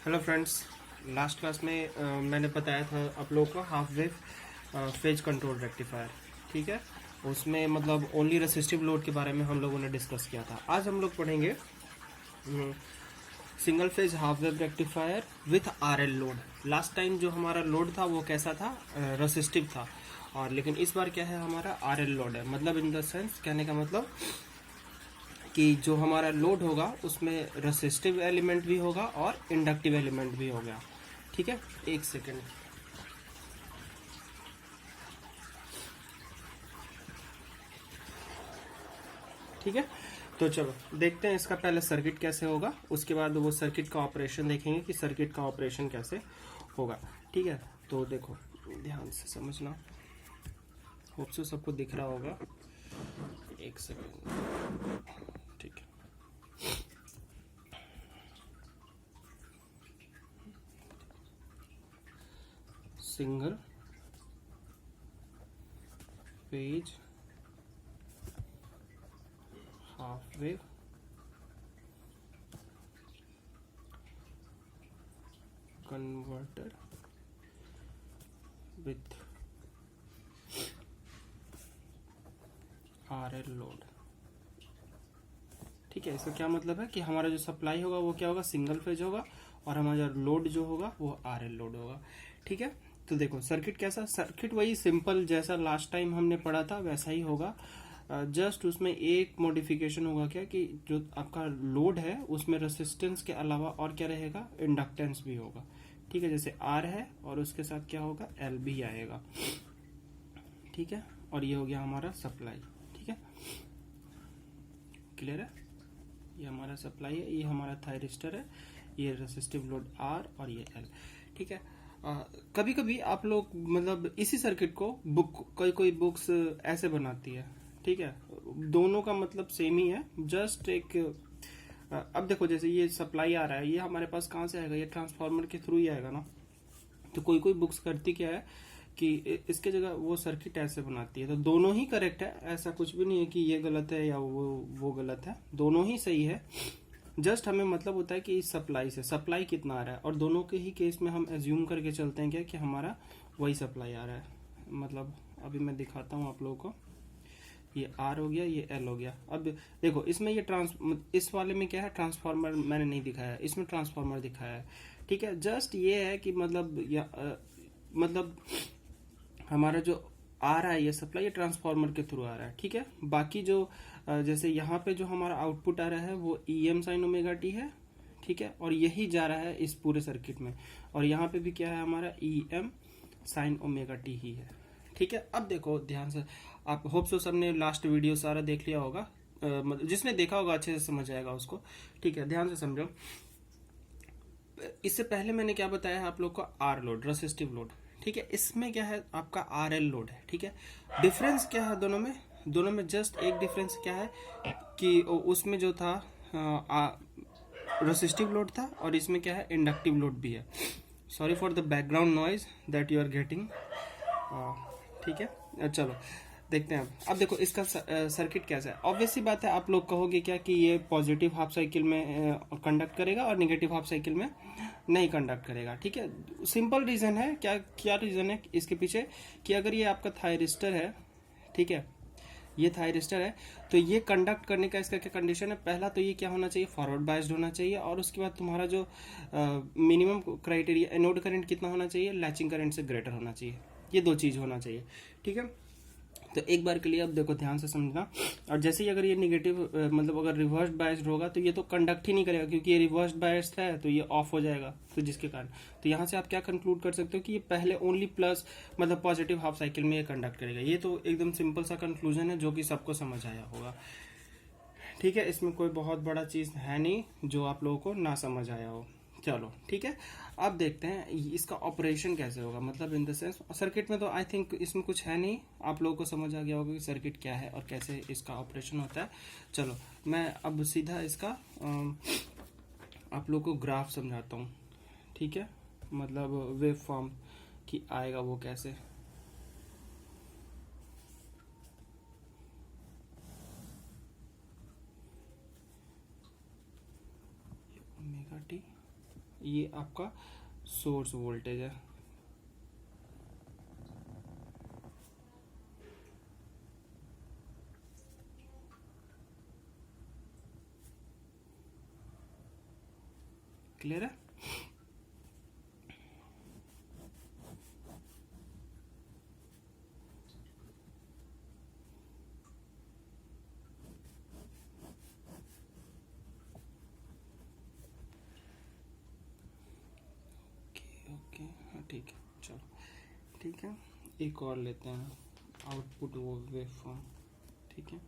Hello friends, last class में मैंने बताया था आप लोगों को half wave phase control rectifier. ठीक है, उसमें मतलब ओनली रेसिस्टिव लोड के बारे में हम लोगों ने डिस्कस किया था। आज हम लोग पढ़ेंगे single phase half wave rectifier with RL load. Last time जो हमारा लोड था वो कैसा था, रेसिस्टिव था, और लेकिन इस बार क्या है, हमारा आरएल लोड है। मतलब इन द सेंस, कहने का मतलब कि जो हमारा लोड होगा उसमें रेसिस्टिव एलिमेंट भी होगा और इंडक्टिव एलिमेंट भी होगा। ठीक है, एक सेकेंड। ठीक है, तो चलो देखते हैं इसका पहले सर्किट कैसे होगा, उसके बाद वो सर्किट का ऑपरेशन देखेंगे कि सर्किट का ऑपरेशन कैसे होगा। ठीक है, तो देखो ध्यान से समझना, होप सो सबको दिख रहा होगा। एक सेकेंड। ठीक है, single phase half wave converter with RL load. ठीक है, इसका क्या मतलब है कि हमारा जो सप्लाई होगा वो क्या होगा, सिंगल फेज होगा, और हमारा लोड जो होगा वो आरएल लोड होगा। ठीक है, तो देखो सर्किट कैसा, सर्किट वही सिंपल जैसा लास्ट टाइम हमने पढ़ा था वैसा ही होगा। जस्ट उसमें एक मॉडिफिकेशन होगा, क्या कि जो आपका लोड है उसमें रेसिस्टेंस के अलावा और क्या रहेगा, इंडक्टेंस भी होगा। ठीक है, जैसे आर है और उसके साथ क्या होगा, एल भी आएगा। ठीक है, और ये हो गया हमारा सप्लाई। ठीक है, क्लियर है, ये हमारा सप्लाई है, ये हमारा थायरिस्टर है, ये रेसिस्टिव लोड आर और ये एल। ठीक है, कभी कभी आप लोग मतलब इसी सर्किट को कोई कोई बुक्स ऐसे बनाती है। ठीक है, दोनों का मतलब सेम ही है, जस्ट एक अब देखो जैसे ये सप्लाई आ रहा है, ये हमारे पास कहाँ से आएगा, ये ट्रांसफार्मर के थ्रू ही आएगा ना। तो कोई कोई बुक्स करती क्या है कि इसके जगह वो सर्किट ऐसे बनाती है। तो दोनों ही करेक्ट है, ऐसा कुछ भी नहीं है कि ये गलत है या वो गलत है, दोनों ही सही है। जस्ट हमें मतलब होता है कि इस सप्लाई से सप्लाई कितना आ रहा है, और दोनों के ही केस में हम एज्यूम करके चलते हैं क्या कि हमारा वही सप्लाई आ रहा है। मतलब अभी मैं दिखाता हूँ आप लोगों को, ये आर हो गया, ये एल हो गया। अब देखो इसमें ये इस वाले में क्या है, ट्रांसफार्मर मैंने नहीं दिखाया, इसमें ट्रांसफार्मर दिखाया है। ठीक है, जस्ट ये है कि मतलब मतलब हमारा जो आ रहा है ये सप्लाई, ये ट्रांसफार्मर के थ्रू आ रहा है। ठीक है, बाकी जो जैसे यहाँ पे जो हमारा आउटपुट आ रहा है वो E M sine omega T है। ठीक है, और यही जा रहा है इस पूरे सर्किट में, और यहाँ पे भी क्या है, हमारा E M sine omega T ही है। ठीक है, अब देखो ध्यान से, आप होप सो सबने लास्ट वीडियो सारा देख लिया होगा, मतलब जिसने देखा होगा अच्छे से समझ आएगा उसको। ठीक है, ध्यान से समझो। इससे पहले मैंने क्या बताया है आप लोग को, आर लोड, रेसिस्टिव लोड। ठीक है, इसमें क्या है, आपका आर एल लोड है। ठीक है, डिफरेंस क्या है दोनों में जस्ट एक डिफरेंस क्या है कि उसमें जो था रेसिस्टिव लोड था, और इसमें क्या है, इंडक्टिव लोड भी है। Sorry for the background noise that you are getting. ठीक है, चलो देखते हैं। अब देखो इसका सर्किट कैसा है। ऑब्वियस सी बात है, आप लोग कहोगे क्या कि ये पॉजिटिव हाफ साइकिल में कंडक्ट करेगा और नेगेटिव हाफ साइकिल में नहीं कंडक्ट करेगा। ठीक है, सिंपल रीजन है, क्या क्या रीजन है इसके पीछे, कि अगर ये आपका थायरिस्टर है, ठीक है, ये थायरिस्टर है, तो ये कंडक्ट करने का इसका क्या कंडीशन है, पहला तो ये क्या होना चाहिए, फॉरवर्ड बायस्ड होना चाहिए, और उसके बाद तुम्हारा जो मिनिमम क्राइटेरिया, एनोड करंट कितना होना चाहिए, लैचिंग करंट से ग्रेटर होना चाहिए। ये दो चीज होना चाहिए। ठीक है, तो एक बार के लिए अब देखो ध्यान से समझना। और जैसे ही अगर ये निगेटिव मतलब अगर रिवर्स बायस्ड होगा तो ये तो कंडक्ट ही नहीं करेगा, क्योंकि ये रिवर्स बायस्ड है तो ये ऑफ हो जाएगा, तो जिसके कारण तो यहाँ से आप क्या कंक्लूड कर सकते हो कि ये पहले ओनली प्लस मतलब पॉजिटिव हाफ साइकिल में ये कंडक्ट करेगा। ये तो एकदम सिंपल सा कंक्लूजन है जो कि सबको समझ आया होगा। ठीक है, इसमें कोई बहुत बड़ा चीज है नहीं जो आप लोगों को ना समझ आया हो। चलो ठीक है, अब देखते हैं इसका ऑपरेशन कैसे होगा, मतलब इन द सेंस सर्किट में तो आई थिंक इसमें कुछ है नहीं, आप लोगों को समझ आ गया होगा कि सर्किट क्या है और कैसे इसका ऑपरेशन होता है। चलो मैं अब सीधा इसका आप लोगों को ग्राफ समझाता हूँ। ठीक है, मतलब वेव फॉर्म की आएगा वो कैसे। ओमेगा टी ये आपका सोर्स वोल्टेज है। क्लियर है? ओके हाँ ठीक है, चलो ठीक है। एक और लेते हैं, आउटपुट वो वेव फॉर्म। ठीक है,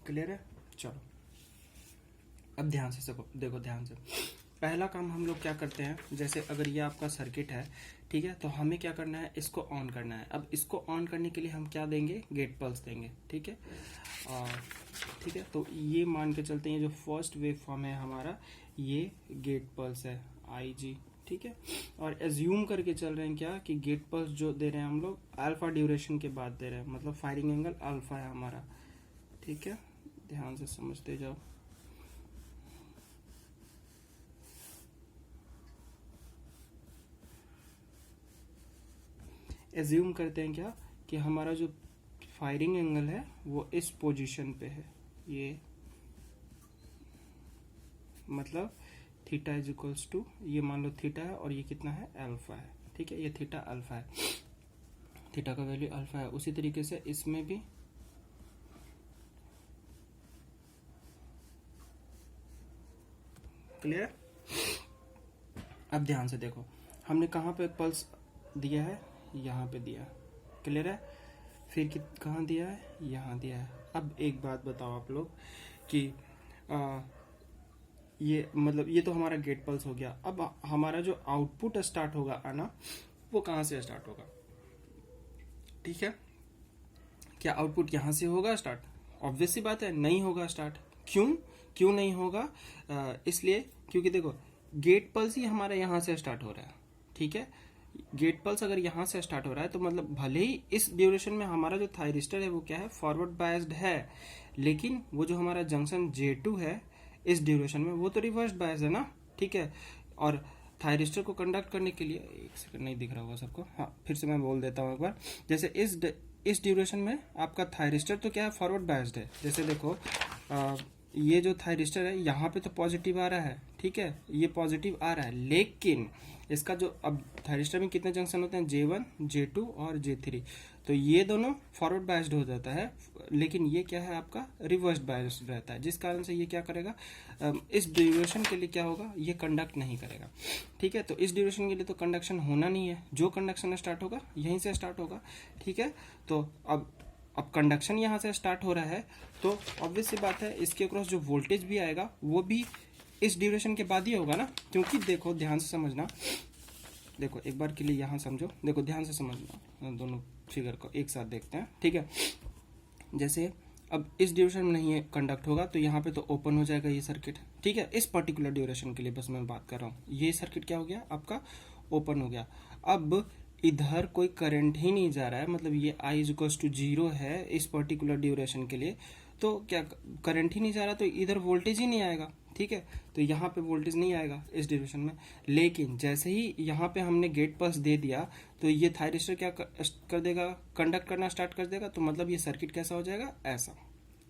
क्लियर है? चलो अब ध्यान से देखो ध्यान से। पहला काम हम लोग क्या करते हैं, जैसे अगर ये आपका सर्किट है, ठीक है, तो हमें क्या करना है, इसको ऑन करना है। अब इसको ऑन करने के लिए हम क्या देंगे, गेट पल्स देंगे। ठीक है, ठीक है, तो ये मान के चलते हैं, जो फर्स्ट वेव फॉर्म है हमारा, ये गेट पल्स है आई जी। ठीक है, और एज्यूम करके चल रहे हैं क्या कि गेट पल्स जो दे रहे हैं हम लोग अल्फा ड्यूरेशन के बाद दे रहे हैं, मतलब फायरिंग एंगल अल्फा है हमारा। ठीक है, ध्यान से समझते जाओ। एज्यूम करते हैं क्या कि हमारा जो फायरिंग एंगल है वो इस पोजीशन पे है, ये मतलब थीटा इज इक्वल्स टू, ये मान लो थीटा है और ये कितना है, अल्फा है। ठीक है, ये थीटा अल्फा है, थीटा का वैल्यू अल्फा है। उसी तरीके से इसमें भी क्लियर। अब ध्यान से देखो, हमने कहाँ पे पल्स दिया है, यहाँ पे दिया है। क्लियर है? फिर कहाँ दिया है, यहाँ दिया है। अब एक बात बताओ आप लोग कि ये मतलब ये तो हमारा गेट पल्स हो गया। अब हमारा जो आउटपुट स्टार्ट होगा आना, वो कहाँ से स्टार्ट होगा? ठीक है, क्या आउटपुट यहाँ से होगा स्टार्ट? ऑब्वियस सी बात है, नहीं होगा स्टार्ट। क्यों नहीं होगा? इसलिए क्योंकि देखो, गेट पल्स ही हमारा यहाँ से स्टार्ट हो रहा है। ठीक है, गेट पल्स अगर यहाँ से स्टार्ट हो रहा है तो मतलब भले ही इस ड्यूरेशन में हमारा जो थायरिस्टर है वो क्या है, फॉरवर्ड बायस्ड है, लेकिन वो जो हमारा जंक्शन J2 है इस ड्यूरेशन में वो तो रिवर्स बायस्ड है ना। ठीक है, और थायरिस्टर को कंडक्ट करने के लिए, एक सेकंड, नहीं दिख रहा होगा सबको, हाँ फिर से मैं बोल देता हूँ एक बार। जैसे इस ड्यूरेशन में आपका थायरिस्टर तो क्या है, फॉरवर्ड बायस्ड है। जैसे देखो ये जो थायरिस्टर है यहाँ पे तो पॉजिटिव आ रहा है। ठीक है, ये पॉजिटिव आ रहा है, लेकिन इसका जो अब थायरिस्टर में कितने जंक्शन होते हैं, J1, J2 और J3, तो ये दोनों फॉरवर्ड बायस्ड हो जाता है, लेकिन ये क्या है आपका रिवर्स बायस्ड रहता है, जिस कारण से ये क्या करेगा, इस ड्यूरेशन के लिए क्या होगा, ये कंडक्ट नहीं करेगा। ठीक है, तो इस ड्यूरेशन के लिए तो कंडक्शन होना नहीं है, जो कंडक्शन स्टार्ट होगा यहीं से स्टार्ट होगा। ठीक है, तो अब कंडक्शन यहाँ से स्टार्ट हो रहा है, तो ऑब्वियस सी बात है इसके अक्रॉस जो वोल्टेज भी आएगा वो भी इस ड्यूरेशन के बाद ही होगा ना। क्योंकि देखो ध्यान से समझना, देखो एक बार के लिए यहाँ समझो, देखो ड्यान से समझना, दोनों फिगर को एक साथ देखते हैं। ठीक है, जैसे अब इस ड्यूरेशन में नहीं है कंडक्ट होगा तो यहाँ पे तो ओपन हो जाएगा ये सर्किट। ठीक है, इस पर्टिकुलर ड्यूरेशन के लिए बस मैं बात कर रहा हूँ, ये सर्किट क्या हो गया आपका, ओपन हो गया। अब इधर कोई करंट ही नहीं जा रहा है, मतलब ये I इज इक्वल्स टू 0 है इस पर्टिकुलर ड्यूरेशन के लिए, तो क्या करंट ही नहीं जा रहा तो इधर वोल्टेज ही नहीं आएगा। ठीक है, तो यहाँ पे वोल्टेज नहीं आएगा इस ड्यूरेशन में, लेकिन जैसे ही यहाँ पे हमने गेट पल्स दे दिया तो ये थायरिस्टर क्या कर देगा, कंडक्ट करना स्टार्ट कर देगा, तो मतलब ये सर्किट कैसा हो जाएगा, ऐसा।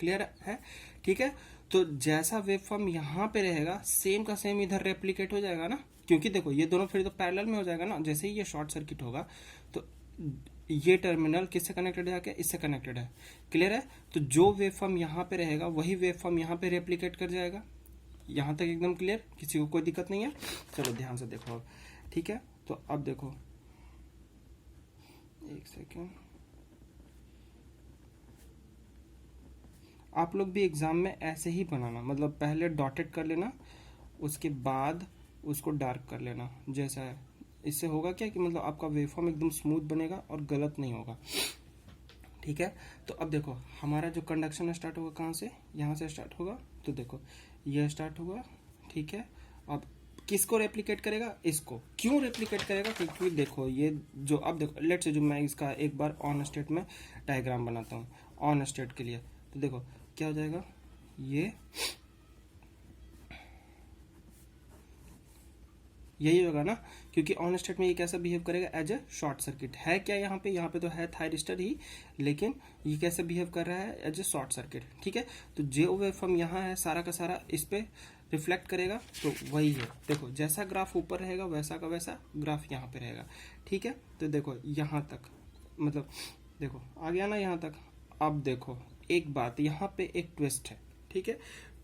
क्लियर है? ठीक है, तो जैसा वेव फॉर्म यहाँ पे रहेगा सेम का सेम इधर रेप्लिकेट हो जाएगा ना, क्योंकि देखो ये दोनों फिर तो पैरेलल में हो जाएगा ना। जैसे ही ये शॉर्ट सर्किट होगा तो ये टर्मिनल किससे कनेक्टेड है, क्या इससे कनेक्टेड है। क्लियर है? तो जो वेव फॉर्म यहाँ पे रहेगा वही वेव फॉर्म यहाँ पे रेप्लिकेट कर जाएगा। यहाँ तक एकदम क्लियर, किसी को कोई दिक्कत नहीं है? चलो ध्यान से देखो अब। ठीक है, तो अब देखो, एक सेकेंड, आप लोग भी एग्जाम में ऐसे ही बनाना, मतलब पहले डॉटेड कर लेना, उसके बाद उसको डार्क कर लेना जैसा है। इससे होगा क्या कि मतलब आपका वेवफॉर्म एकदम स्मूथ बनेगा और गलत नहीं होगा। ठीक है, तो अब देखो हमारा जो कंडक्शन स्टार्ट होगा कहाँ से, यहाँ से स्टार्ट होगा, तो देखो यह स्टार्ट हुआ। ठीक है, अब किसको रेप्लिकेट करेगा, इसको। क्यों रेप्लिकेट करेगा, क्योंकि देखो ये जो, अब देखो लेट से जो मैं इसका एक बार ऑन स्टेट में डायग्राम बनाता हूँ। ऑन स्टेट के लिए। तो देखो क्या हो जाएगा, ये यही होगा ना, क्योंकि ऑन स्टेट में ये कैसा बिहेव करेगा, एज ए शॉर्ट सर्किट है। क्या यहाँ पे तो है थायरिस्टर ही, लेकिन ये कैसे बिहेव कर रहा है, एज ए शॉर्ट सर्किट। ठीक है, तो जे वेवफॉर्म यहाँ है, सारा का सारा इस पे रिफ्लेक्ट करेगा, तो वही है। देखो जैसा ग्राफ ऊपर रहेगा वैसा का वैसा ग्राफ यहाँ पे रहेगा। ठीक है, तो देखो यहाँ तक, मतलब देखो आ गया ना यहाँ तक। अब देखो एक बात, यहाँ पे एक ट्विस्ट है। ठीक है,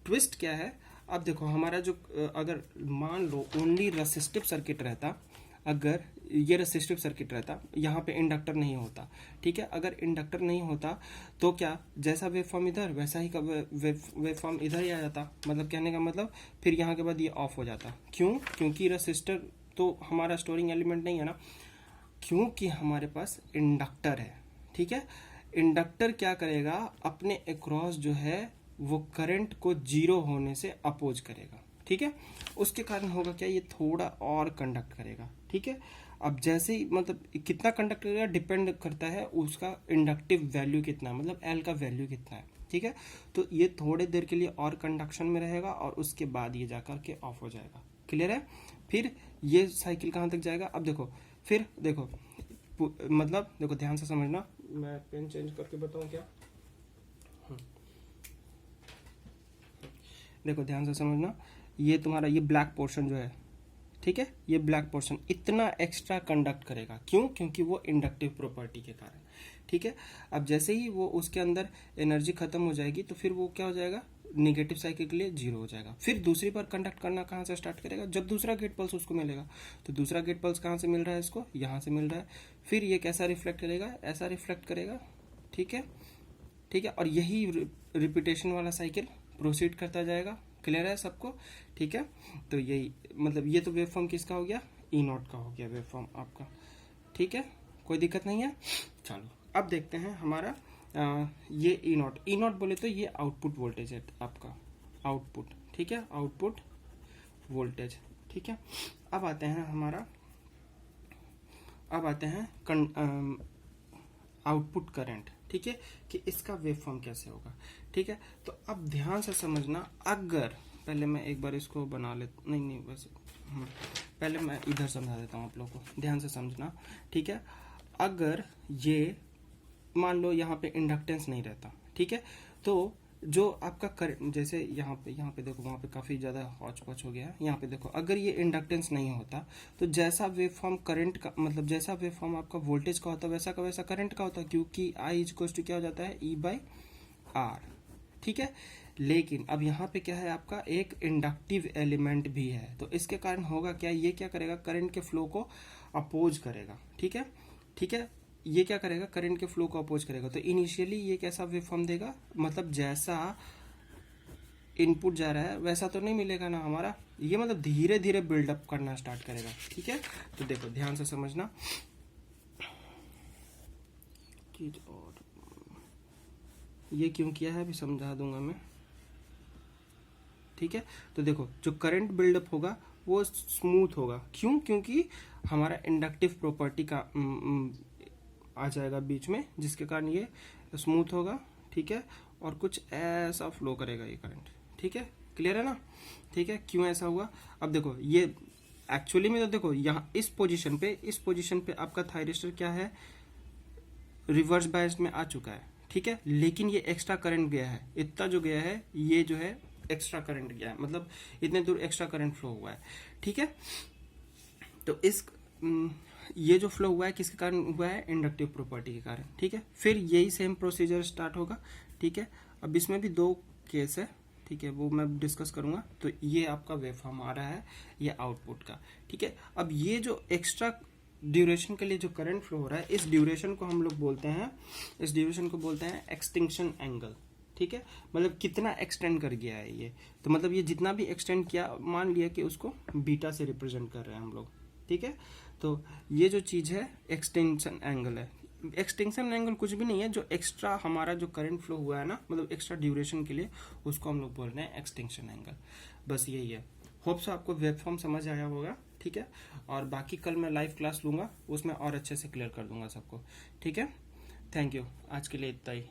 ट्विस्ट क्या है, अब देखो हमारा जो अगर मान लो ओनली रेसिस्टिव सर्किट रहता, अगर ये रेसिस्टिव सर्किट रहता, यहाँ पे इंडक्टर नहीं होता। ठीक है, अगर इंडक्टर नहीं होता तो क्या, जैसा वेव फॉर्म इधर वैसा ही का वेव फॉर्म इधर ही आ जाता। मतलब कहने का मतलब फिर यहाँ के बाद ये ऑफ हो जाता। क्यों, क्योंकि रेसिस्टर तो हमारा स्टोरिंग एलिमेंट नहीं है ना, क्योंकि हमारे पास इंडक्टर है। ठीक है, इंडक्टर क्या करेगा, अपने अक्रॉस जो है वो करंट को जीरो होने से अपोज करेगा। ठीक है, उसके कारण होगा क्या, ये थोड़ा और कंडक्ट करेगा। ठीक है, अब जैसे ही मतलब कितना कंडक्ट करेगा डिपेंड करता है उसका इंडक्टिव वैल्यू कितना, मतलब एल का वैल्यू कितना है। ठीक है, तो ये थोड़े देर के लिए और कंडक्शन में रहेगा और उसके बाद ये जाकर के ऑफ हो जाएगा। क्लियर है, फिर ये साइकिल कहाँ तक जाएगा। अब देखो फिर देखो, मतलब देखो ध्यान से समझना, मैं पेन चेंज करके बताऊं क्या। देखो ध्यान से समझना, ये तुम्हारा ये ब्लैक पोर्शन जो है, ठीक है, ये ब्लैक पोर्शन इतना एक्स्ट्रा कंडक्ट करेगा। क्यों, क्योंकि वो इंडक्टिव प्रॉपर्टी के कारण। ठीक है, अब जैसे ही वो उसके अंदर एनर्जी खत्म हो जाएगी तो फिर वो क्या हो जाएगा, निगेटिव साइकिल के लिए जीरो हो जाएगा। फिर दूसरी बार कंडक्ट करना कहाँ से स्टार्ट करेगा, जब दूसरा गेट पल्स उसको मिलेगा। तो दूसरा गेट पल्स कहाँ से मिल रहा है, इसको यहाँ से मिल रहा है। फिर ये कैसा रिफ्लेक्ट करेगा, ऐसा रिफ्लेक्ट करेगा। ठीक है, ठीक है, और यही रिपीटेशन वाला साइकिल प्रोसीड करता जाएगा। क्लियर है सबको। ठीक है, तो यही मतलब ये तो वेव फॉर्म किसका हो गया, ई नॉट का हो गया वेव फॉर्म आपका। ठीक है, कोई दिक्कत नहीं है। चलो अब देखते हैं हमारा ये ई नॉट बोले तो ये आउटपुट वोल्टेज है आपका, आउटपुट। ठीक है, आउटपुट वोल्टेज। ठीक है, अब आते हैं हमारा, अब आते हैं आउटपुट करंट। ठीक है, कि इसका वेव फॉर्म कैसे होगा। ठीक है, तो अब ध्यान से समझना, अगर पहले मैं एक बार इसको बना ले, नहीं बस पहले मैं इधर समझा देता हूँ आप लोगों को, ध्यान से समझना। ठीक है, अगर ये मान लो यहाँ पे इंडक्टेंस नहीं रहता, ठीक है, तो जो आपका करंट, जैसे यहाँ पे देखो, वहाँ पे काफ़ी ज़्यादा हौच पौच हो गया है। यहाँ पे देखो, अगर ये इंडक्टेंस नहीं होता तो जैसा वेव फॉर्म करंट का, मतलब जैसा वेव फॉर्म आपका वोल्टेज का होता है वैसा का वैसा करंट का होता है, क्योंकि आई इक्वल्स टू क्या हो जाता है, E/R। ठीक है, लेकिन अब यहाँ पे क्या है, आपका एक इंडक्टिव एलिमेंट भी है, तो इसके कारण होगा क्या, ये क्या करेगा, करंट के फ्लो को अपोज करेगा। ठीक है, ठीक है, ये क्या करेगा, करंट के फ्लो को अपोज करेगा। तो इनिशियली ये कैसा वेव फॉर्म देगा, मतलब जैसा इनपुट जा रहा है वैसा तो नहीं मिलेगा ना हमारा, ये मतलब धीरे धीरे बिल्डअप करना स्टार्ट करेगा। ठीक है, तो देखो ध्यान से समझना, और ये क्यों किया है अभी समझा दूंगा मैं। ठीक है, तो देखो जो करंट बिल्डअप होगा वो स्मूथ होगा। क्यों, क्योंकि हमारा इंडक्टिव प्रॉपर्टी का आ जाएगा बीच में, जिसके कारण ये स्मूथ होगा। ठीक है, और कुछ ऐसा फ्लो करेगा ये करंट। ठीक है, क्लियर है ना। ठीक है, क्यों ऐसा हुआ, अब देखो ये एक्चुअली में तो देखो यहाँ इस पोजीशन पे आपका थायरिस्टर क्या है, रिवर्स बायस्ड में आ चुका है। ठीक है, लेकिन ये एक्स्ट्रा करंट गया है, इतना जो गया है ये जो है एक्स्ट्रा करंट गया है, मतलब इतने दूर एक्स्ट्रा करंट फ्लो हुआ है। ठीक है, तो इस ये जो फ्लो हुआ है किसके कारण हुआ है, इंडक्टिव प्रॉपर्टी के कारण। ठीक है, फिर यही सेम प्रोसीजर स्टार्ट होगा। ठीक है, अब इसमें भी दो केस है, ठीक है, वो मैं डिस्कस करूंगा। तो ये आपका वेव फॉर्म आ रहा है, ये आउटपुट का। ठीक है, अब ये जो एक्स्ट्रा ड्यूरेशन के लिए जो करंट फ्लो हो रहा है, इस ड्यूरेशन को हम लोग बोलते हैं, इस ड्यूरेशन को बोलते हैं एक्सटिंक्शन एंगल। ठीक है, मतलब कितना एक्सटेंड कर गया है ये, तो मतलब ये जितना भी एक्सटेंड किया, मान लिया कि उसको बीटा से रिप्रेजेंट कर रहे हैं हम लोग। ठीक है, तो ये जो चीज़ है एक्सटेंशन एंगल है। एक्सटेंशन एंगल कुछ भी नहीं है, जो एक्स्ट्रा हमारा जो करंट फ्लो हुआ है ना, मतलब एक्स्ट्रा ड्यूरेशन के लिए, उसको हम लोग बोल रहे हैं एक्सटेंशन एंगल। बस यही है। होप सो आपको वेव फॉर्म समझ आया होगा। ठीक है, और बाकी कल मैं लाइव क्लास लूँगा, उसमें और अच्छे से क्लियर कर दूंगा सबको। ठीक है, थैंक यू, आज के लिए इतना ही।